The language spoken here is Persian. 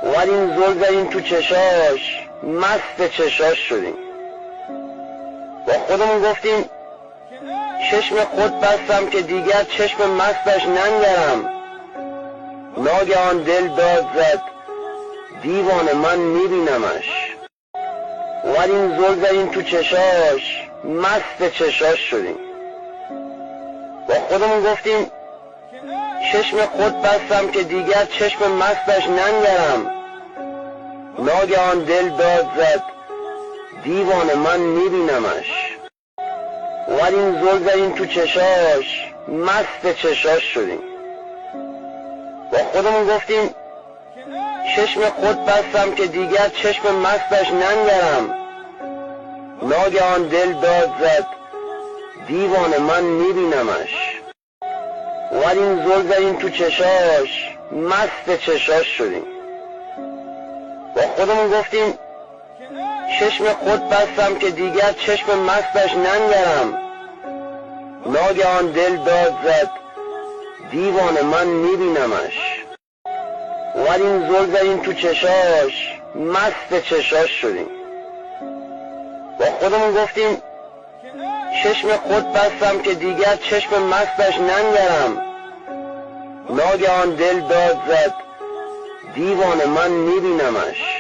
اومدیم زل زدیم تو چشاش، مست چشاش شدیم. با خودمون گفتیم چشم خود بستم که دیگر چشم مستش ننگرم. ناگهان دل داد زد دیوانه من میبینمش. اومدیم زل زدیم تو چشاش، مست چشاش شدیم. با خودمون گفتیم چشم خود بستم که دیگر چشم مستش ننگرم. ناگهان دل داد زد دیوانه من میبینمش. اومدیم زل زدیم تو چشاش، مست چشاش شدیم. با خودمون گفتیم چشم خود بستم که دیگر چشم مستش ننگرم. ناگهان دل داد زد دیوانه من میبینمش. اومدیم زل زدیم تو چشاش، مست چشاش شدیم. با خودمون گفتیم چشم خود بستم که دیگر چشم مستش ننگرم. ناگهان دل داد زد دیوانه من میبینمش. اومدیم زل زدیم تو چشاش، مست چشاش شدیم. با خودمون گفتیم چشم خود بستم که دیگر چشم مستش ننگرم. ناگهان دل داد زد دیوانه من میبینمش.